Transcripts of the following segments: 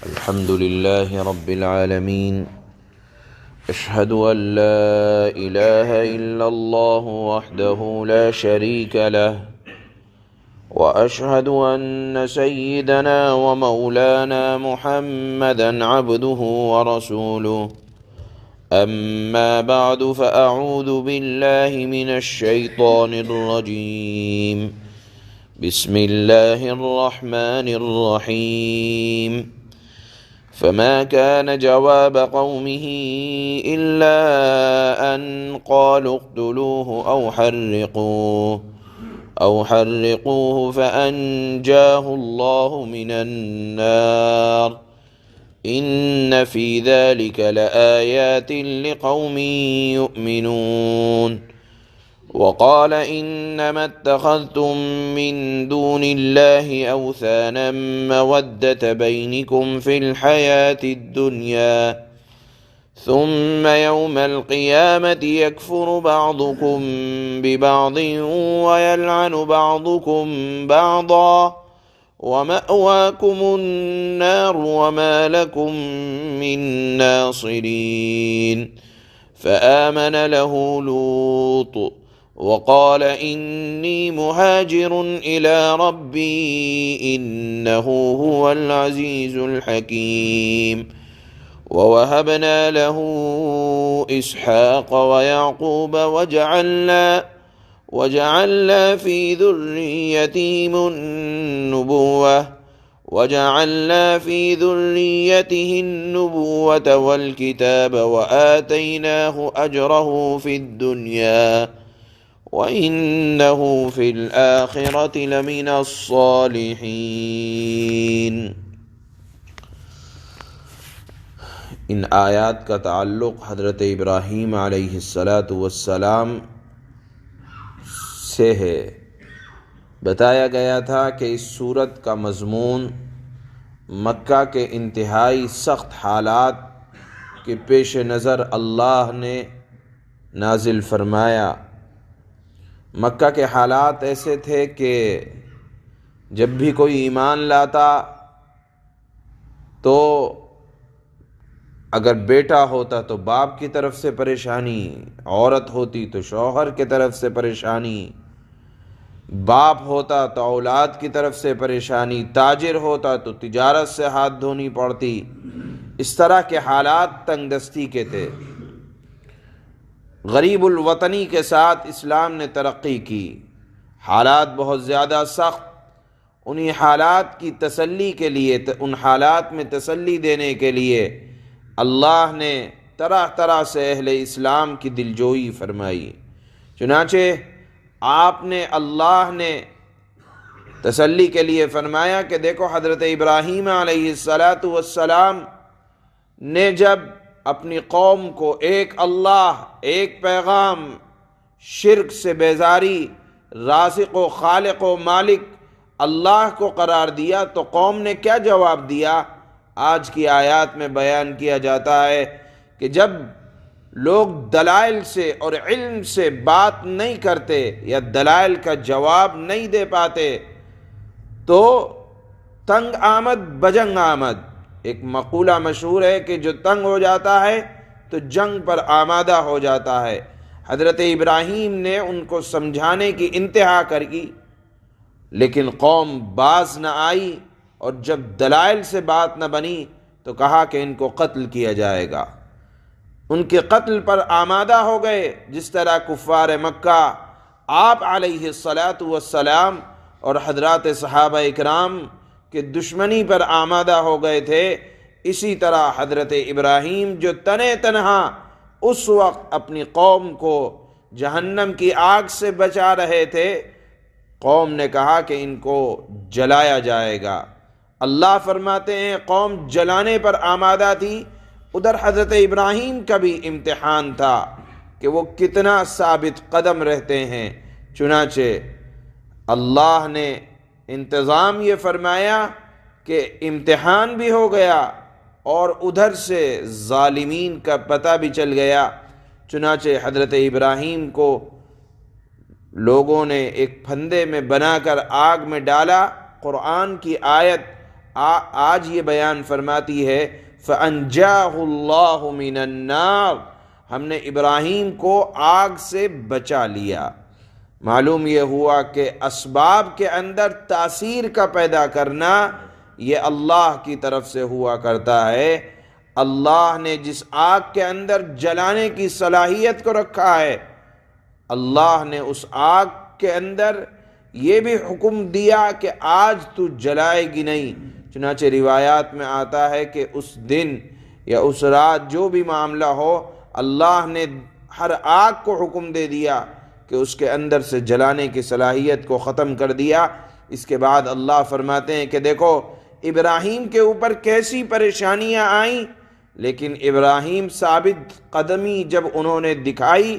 الحمد لله رب العالمين. أشهد أن لا إله إلا الله وحده لا شريك له، وأشهد أن سيدنا ومولانا محمدا عبده ورسوله. أما بعد، فأعوذ بالله من الشيطان الرجيم. بسم الله الرحمن الرحيم. فما كان جواب قومه إلا أن قالوا اقتلوه أو حرقوه فأنجاه الله من النار. إن في ذلك لآيات لقوم يؤمنون. وقال إنما اتخذتم من دون الله أوثانا مودة بينكم في الحياة الدنيا، ثم يوم القيامة يكفر بعضكم ببعض ويلعن بعضكم بعضا، ومأواكم النار وما لكم من ناصرين. فآمن له لوط وقال إني مهاجر إلى ربي إنه هو العزيز الحكيم. ووهبنا له إسحاق ويعقوب وجعلنا في ذريته النبوة والكتاب وآتيناه أجره في الدنيا وَإِنَّهُ فِي الْآخِرَةِ لَمِنَ الصَّالِحِينَ۔ ان آیات کا تعلق حضرت ابراہیم علیہ السلام سے ہے۔ بتایا گیا تھا کہ اس سورت کا مضمون مکہ کے انتہائی سخت حالات کے پیش نظر اللہ نے نازل فرمایا۔ مکہ کے حالات ایسے تھے کہ جب بھی کوئی ایمان لاتا تو اگر بیٹا ہوتا تو باپ کی طرف سے پریشانی، عورت ہوتی تو شوہر کی طرف سے پریشانی، باپ ہوتا تو اولاد کی طرف سے پریشانی، تاجر ہوتا تو تجارت سے ہاتھ دھونی پڑتی۔ اس طرح کے حالات تنگ دستی کے تھے۔ غریب الوطنی کے ساتھ اسلام نے ترقی کی، حالات بہت زیادہ سخت۔ انہی حالات کی تسلی کے لیے، ان حالات میں تسلی دینے کے لیے اللہ نے طرح طرح سے اہل اسلام کی دلجوئی فرمائی۔ چنانچہ اللہ نے تسلی کے لیے فرمایا کہ دیکھو حضرت ابراہیم علیہ السلام نے جب اپنی قوم کو ایک اللہ، ایک پیغام، شرک سے بیزاری، رازق و خالق و مالک اللہ کو قرار دیا تو قوم نے کیا جواب دیا؟ آج کی آیات میں بیان کیا جاتا ہے کہ جب لوگ دلائل سے اور علم سے بات نہیں کرتے یا دلائل کا جواب نہیں دے پاتے تو تنگ آمد بجنگ آمد۔ ایک مقولہ مشہور ہے کہ جو تنگ ہو جاتا ہے تو جنگ پر آمادہ ہو جاتا ہے۔ حضرت ابراہیم نے ان کو سمجھانے کی انتہا کی، لیکن قوم باز نہ آئی، اور جب دلائل سے بات نہ بنی تو کہا کہ ان کو قتل کیا جائے گا۔ ان کے قتل پر آمادہ ہو گئے، جس طرح کفار مکہ آپ علیہ السلام اور حضرات صحابہ اکرام کہ دشمنی پر آمادہ ہو گئے تھے، اسی طرح حضرت ابراہیم جو تنہا اس وقت اپنی قوم کو جہنم کی آگ سے بچا رہے تھے، قوم نے کہا کہ ان کو جلایا جائے گا۔ اللہ فرماتے ہیں قوم جلانے پر آمادہ تھی، ادھر حضرت ابراہیم کا بھی امتحان تھا کہ وہ کتنا ثابت قدم رہتے ہیں۔ چنانچہ اللہ نے انتظام یہ فرمایا کہ امتحان بھی ہو گیا اور ادھر سے ظالمین کا پتہ بھی چل گیا۔ چنانچہ حضرت ابراہیم کو لوگوں نے ایک پھندے میں بنا کر آگ میں ڈالا۔ قرآن کی آیت آج یہ بیان فرماتی ہے فَأَنْجَاهُ اللَّهُ مِنَ النَّارِ، ہم نے ابراہیم کو آگ سے بچا لیا۔ معلوم یہ ہوا کہ اسباب کے اندر تاثیر کا پیدا کرنا یہ اللہ کی طرف سے ہوا کرتا ہے۔ اللہ نے جس آگ کے اندر جلانے کی صلاحیت کو رکھا ہے، اللہ نے اس آگ کے اندر یہ بھی حکم دیا کہ آج تو جلائے گی نہیں۔ چنانچہ روایات میں آتا ہے کہ اس دن یا اس رات جو بھی معاملہ ہو، اللہ نے ہر آگ کو حکم دے دیا کہ اس کے اندر سے جلانے کی صلاحیت کو ختم کر دیا۔ اس کے بعد اللہ فرماتے ہیں کہ دیکھو ابراہیم کے اوپر کیسی پریشانیاں آئیں، لیکن ابراہیم ثابت قدمی جب انہوں نے دکھائی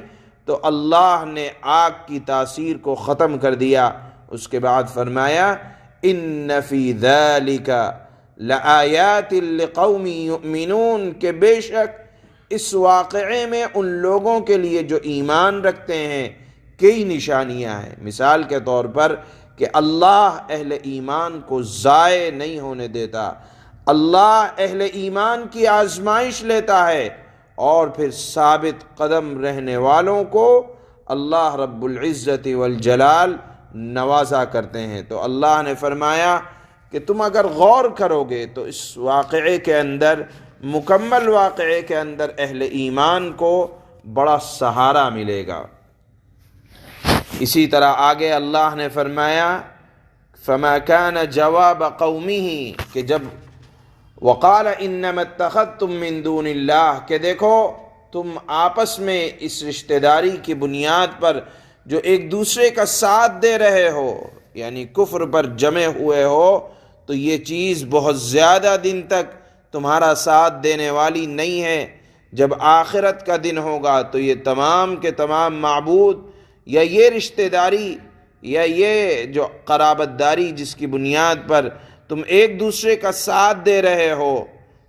تو اللہ نے آگ کی تاثیر کو ختم کر دیا۔ اس کے بعد فرمایا ان فی ذلک لآیات لقوم یؤمنون، کہ بے شک اس واقعے میں ان لوگوں کے لیے جو ایمان رکھتے ہیں کئی نشانیاں ہیں۔ مثال کے طور پر کہ اللہ اہل ایمان کو ضائع نہیں ہونے دیتا، اللہ اہل ایمان کی آزمائش لیتا ہے اور پھر ثابت قدم رہنے والوں کو اللہ رب العزت والجلال نوازا کرتے ہیں۔ تو اللہ نے فرمایا کہ تم اگر غور کرو گے تو اس واقعے کے اندر، مکمل واقعے کے اندر اہل ایمان کو بڑا سہارا ملے گا۔ اسی طرح آگے اللہ نے فرمایا فما كان جواب قومه، کہ جب وقال انما اتخذتم من دون اللہ، کہ دیکھو تم آپس میں اس رشتہ داری کی بنیاد پر جو ایک دوسرے کا ساتھ دے رہے ہو، یعنی کفر پر جمے ہوئے ہو، تو یہ چیز بہت زیادہ دن تک تمہارا ساتھ دینے والی نہیں ہے۔ جب آخرت کا دن ہوگا تو یہ تمام کے تمام معبود یا یہ رشتہ داری یا یہ جو قرابت داری جس کی بنیاد پر تم ایک دوسرے کا ساتھ دے رہے ہو،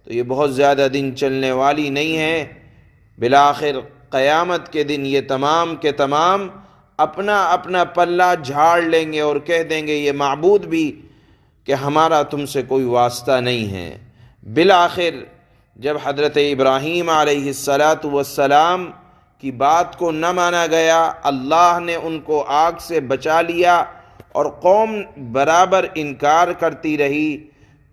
تو یہ بہت زیادہ دن چلنے والی نہیں ہے۔ بالآخر قیامت کے دن یہ تمام کے تمام اپنا اپنا پلہ جھاڑ لیں گے اور کہہ دیں گے یہ معبود بھی کہ ہمارا تم سے کوئی واسطہ نہیں ہے۔ بالآخر جب حضرت ابراہیم علیہ السلام کی بات کو نہ مانا گیا، اللہ نے ان کو آگ سے بچا لیا اور قوم برابر انکار کرتی رہی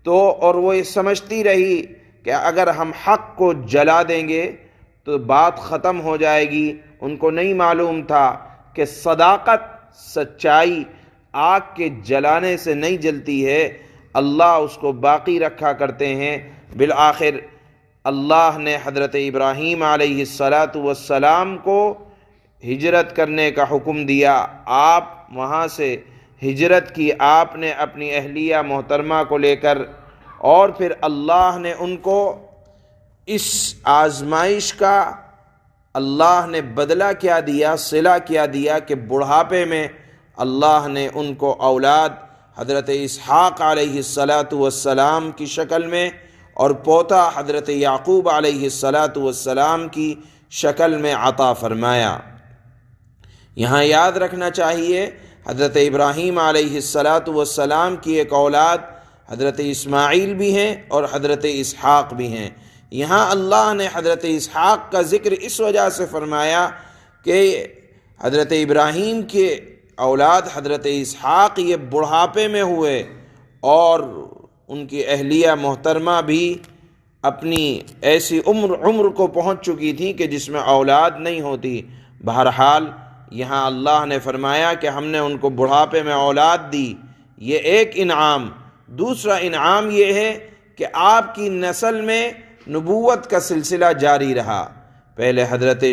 تو اور وہ یہ سمجھتی رہی کہ اگر ہم حق کو جلا دیں گے تو بات ختم ہو جائے گی۔ ان کو نہیں معلوم تھا کہ صداقت، سچائی آگ کے جلانے سے نہیں جلتی ہے، اللہ اس کو باقی رکھا کرتے ہیں۔ بالآخر اللہ نے حضرت ابراہیم علیہ السلام کو ہجرت کرنے کا حکم دیا۔ آپ وہاں سے ہجرت کی، آپ نے اپنی اہلیہ محترمہ کو لے کر، اور پھر اللہ نے ان کو اس آزمائش کا اللہ نے بدلہ کیا دیا، صلہ کیا دیا کہ بڑھاپے میں اللہ نے ان کو اولاد حضرت اسحاق علیہ السلام کی شکل میں اور پوتا حضرت یعقوب علیہ السلام کی شکل میں عطا فرمایا۔ یہاں یاد رکھنا چاہیے حضرت ابراہیم علیہ السلام کی ایک اولاد حضرت اسماعیل بھی ہیں اور حضرت اسحاق بھی ہیں۔ یہاں اللہ نے حضرت اسحاق کا ذکر اس وجہ سے فرمایا کہ حضرت ابراہیم کے اولاد حضرت اسحاق یہ بڑھاپے میں ہوئے اور ان کی اہلیہ محترمہ بھی اپنی ایسی عمر کو پہنچ چکی تھی کہ جس میں اولاد نہیں ہوتی۔ بہرحال یہاں اللہ نے فرمایا کہ ہم نے ان کو بڑھاپے میں اولاد دی، یہ ایک انعام۔ دوسرا انعام یہ ہے کہ آپ کی نسل میں نبوت کا سلسلہ جاری رہا۔ پہلے حضرت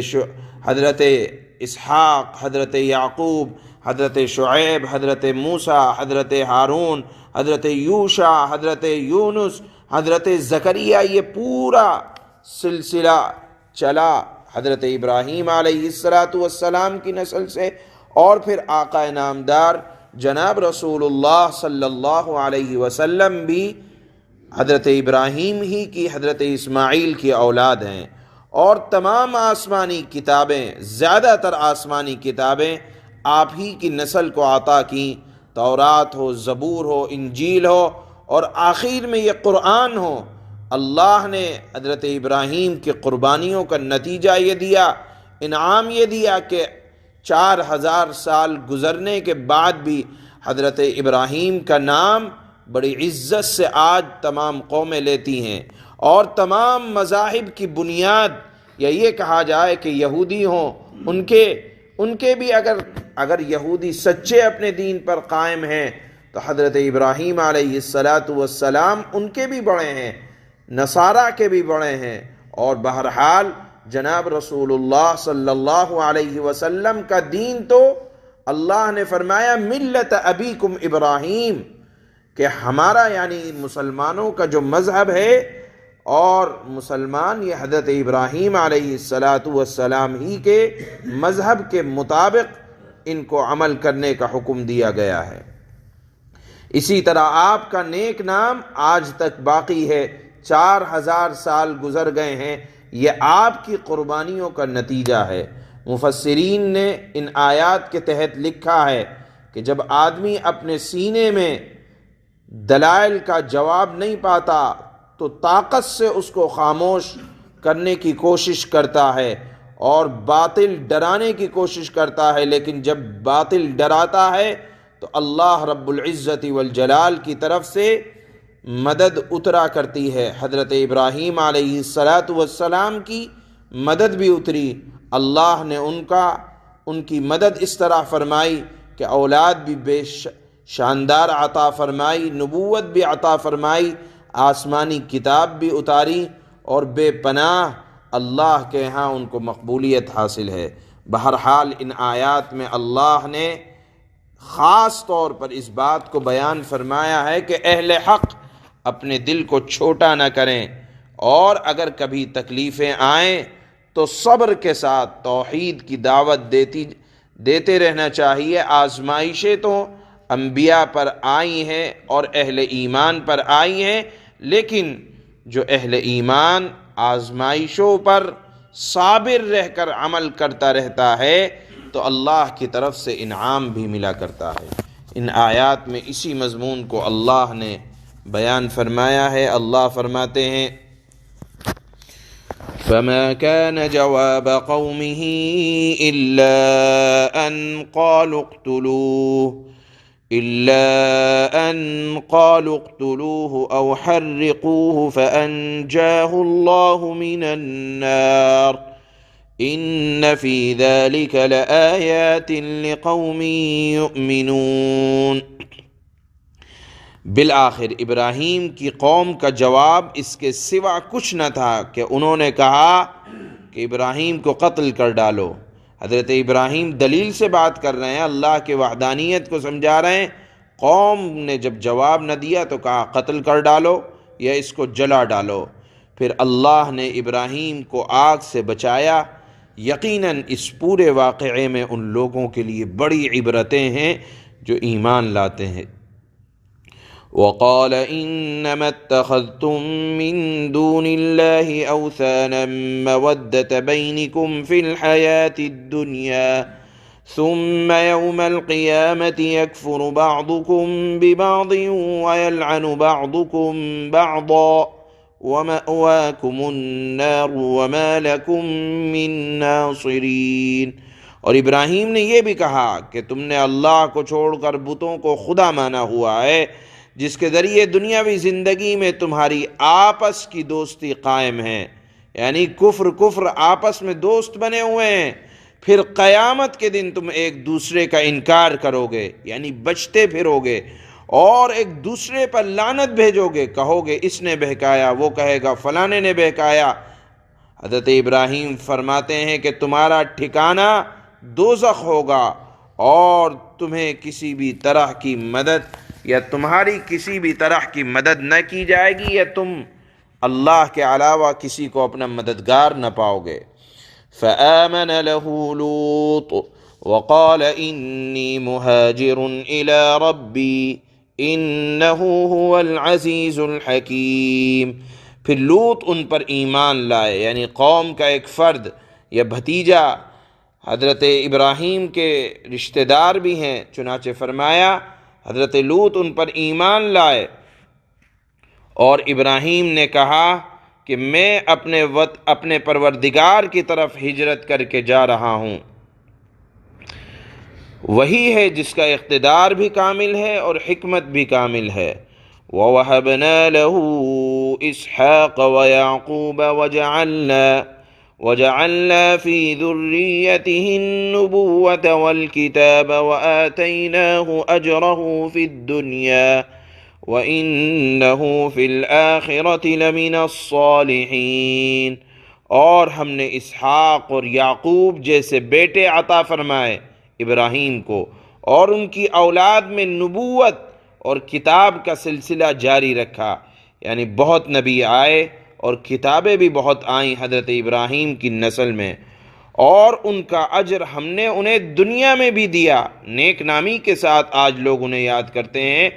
اسحاق، حضرت یعقوب، حضرت شعیب، حضرت موسیٰ، حضرت ہارون، حضرت یوشع، حضرت یونس، حضرت زکریا، یہ پورا سلسلہ چلا حضرت ابراہیم علیہ السلام کی نسل سے، اور پھر آقا نامدار جناب رسول اللہ صلی اللہ علیہ وسلم بھی حضرت ابراہیم ہی کی، حضرت اسماعیل کی اولاد ہیں۔ اور تمام آسمانی کتابیں، زیادہ تر آسمانی کتابیں آپ ہی کی نسل کو عطا کیں، تورات ہو، زبور ہو، انجیل ہو، اور آخر میں یہ قرآن ہو۔ اللہ نے حضرت ابراہیم کی قربانیوں کا نتیجہ یہ دیا، انعام یہ دیا کہ 4000 سال گزرنے کے بعد بھی حضرت ابراہیم کا نام بڑی عزت سے آج تمام قومیں لیتی ہیں، اور تمام مذاہب کی بنیاد، یا یہ کہا جائے کہ یہودی ہوں، ان کے بھی اگر یہودی سچے اپنے دین پر قائم ہیں تو حضرت ابراہیم علیہ السلام ان کے بھی بڑے ہیں، نصارہ کے بھی بڑے ہیں، اور بہرحال جناب رسول اللہ صلی اللہ علیہ وسلم کا دین تو اللہ نے فرمایا ملت ابیکم ابراہیم، کہ ہمارا یعنی مسلمانوں کا جو مذہب ہے، اور مسلمان یہ حضرت ابراہیم علیہ السلام ہی کے مذہب کے مطابق ان کو عمل کرنے کا حکم دیا گیا ہے۔ اسی طرح آپ کا نیک نام آج تک باقی ہے، 4000 سال گزر گئے ہیں، یہ آپ کی قربانیوں کا نتیجہ ہے۔ مفسرین نے ان آیات کے تحت لکھا ہے کہ جب آدمی اپنے سینے میں دلائل کا جواب نہیں پاتا تو طاقت سے اس کو خاموش کرنے کی کوشش کرتا ہے اور باطل ڈرانے کی کوشش کرتا ہے، لیکن جب باطل ڈراتا ہے تو اللہ رب العزت والجلال کی طرف سے مدد اترا کرتی ہے۔ حضرت ابراہیم علیہ السلام کی مدد بھی اتری، اللہ نے ان کی مدد اس طرح فرمائی کہ اولاد بھی شاندار عطا فرمائی، نبوت بھی عطا فرمائی، آسمانی کتاب بھی اتاری، اور بے پناہ اللہ کے ہاں ان کو مقبولیت حاصل ہے۔ بہرحال ان آیات میں اللہ نے خاص طور پر اس بات کو بیان فرمایا ہے کہ اہل حق اپنے دل کو چھوٹا نہ کریں، اور اگر کبھی تکلیفیں آئیں تو صبر کے ساتھ توحید کی دعوت دیتے رہنا چاہیے۔ آزمائشیں تو انبیاء پر آئی ہیں اور اہل ایمان پر آئی ہیں، لیکن جو اہل ایمان آزمائشوں پر صابر رہ کر عمل کرتا رہتا ہے تو اللہ کی طرف سے انعام بھی ملا کرتا ہے۔ ان آیات میں اسی مضمون کو اللہ نے بیان فرمایا ہے۔ اللہ فرماتے ہیں فَمَا كَانَ جَوَابَ قَوْمِهِ إِلَّا أَن قَالُوا اقْتُلُوهُ أَوْ حَرِّقُوهُ فَأَنْجَاهُ اللَّهُ مِنَ النَّارِ إِنَّ فِي ذَلِكَ لَآيَاتٍ لِقَوْمٍ يُؤْمِنُونَ۔ بالآخر ابراہیم کی قوم کا جواب اس کے سوا کچھ نہ تھا کہ انہوں نے کہا کہ ابراہیم کو قتل کر ڈالو۔ حضرت ابراہیم دلیل سے بات کر رہے ہیں، اللہ کے وحدانیت کو سمجھا رہے ہیں۔ قوم نے جب جواب نہ دیا تو کہا قتل کر ڈالو یا اس کو جلا ڈالو۔ پھر اللہ نے ابراہیم کو آگ سے بچایا۔ یقیناً اس پورے واقعے میں ان لوگوں کے لیے بڑی عبرتیں ہیں جو ایمان لاتے ہیں۔ وَقَالَ إِنَّمَا اتَّخَذْتُم مِّن دُونِ اللَّهِ أَوْثَانًا مَّوَدَّةَ بَيْنِكُمْ فِي الْحَيَاةِ الدُّنْيَا ثُمَّ يَوْمَ الْقِيَامَةِ يَكْفُرُ بَعْضُكُم بِبَعْضٍ وَيَلْعَنُ بَعْضُكُم بَعْضًا وَمَأْوَاكُمُ النَّارُ وَمَا لَكُم مِّن نَّاصِرِينَ۔ اور ابراہیم نے یہ بھی کہا کہ تم نے اللہ کو چھوڑ کر بتوں کو خدا مانا ہوا ہے، جس کے ذریعے دنیاوی زندگی میں تمہاری آپس کی دوستی قائم ہے، یعنی کفر آپس میں دوست بنے ہوئے ہیں۔ پھر قیامت کے دن تم ایک دوسرے کا انکار کرو گے، یعنی بچتے پھرو گے، اور ایک دوسرے پر لعنت بھیجو گے، کہو گے اس نے بہکایا، وہ کہے گا فلانے نے بہکایا۔ حضرت ابراہیم فرماتے ہیں کہ تمہارا ٹھکانہ دوزخ ہوگا، اور تمہیں کسی بھی طرح کی مدد یا تمہاری کسی بھی طرح کی مدد نہ کی جائے گی، یا تم اللہ کے علاوہ کسی کو اپنا مددگار نہ پاؤ گے۔ فآمن له لوط وقال انی مہاجر الی ربی انہ هو العزیز الحکیم۔ پھر لوط ان پر ایمان لائے، یعنی قوم کا ایک فرد یا بھتیجا، حضرت ابراہیم کے رشتہ دار بھی ہیں، چنانچہ فرمایا حضرت لوط ان پر ایمان لائے اور ابراہیم نے کہا کہ میں اپنے پروردگار کی طرف ہجرت کر کے جا رہا ہوں۔ وہی ہے جس کا اقتدار بھی کامل ہے اور حکمت بھی کامل ہے۔ وَوَهَبْنَا لَهُ إِسْحَاقَ وَيَعْقُوبَ وَجَعَلْنَا فِي ذُرِّيَّتِهِ النُّبُوَّةَ وَالْكِتَابَ وَآتَيْنَاهُ أَجْرَهُ فِي الدُّنْيَا وَإِنَّهُ فِي الْآخِرَةِ لَمِنَ الصَّالِحِينَ۔ اور ہم نے اسحاق اور یعقوب جیسے بیٹے عطا فرمائے ابراہیم کو، اور ان کی اولاد میں نبوت اور کتاب کا سلسلہ جاری رکھا، یعنی بہت نبی آئے اور کتابیں بھی بہت آئیں حضرت ابراہیم کی نسل میں، اور ان کا اجر ہم نے انہیں دنیا میں بھی دیا۔ نیک نامی کے ساتھ آج لوگ انہیں یاد کرتے ہیں،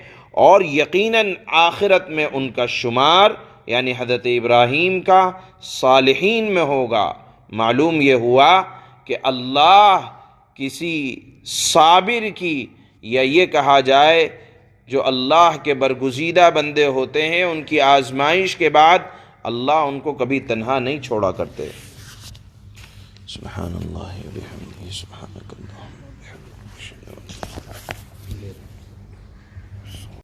اور یقیناً آخرت میں ان کا شمار یعنی حضرت ابراہیم کا صالحین میں ہوگا۔ معلوم یہ ہوا کہ اللہ کسی صابر کی، یا یہ کہا جائے جو اللہ کے برگزیدہ بندے ہوتے ہیں، ان کی آزمائش کے بعد اللہ ان کو کبھی تنہا نہیں چھوڑا کرتے۔ سبحان اللہ و بحمدہ، سبحانک اللہم و بحمدک۔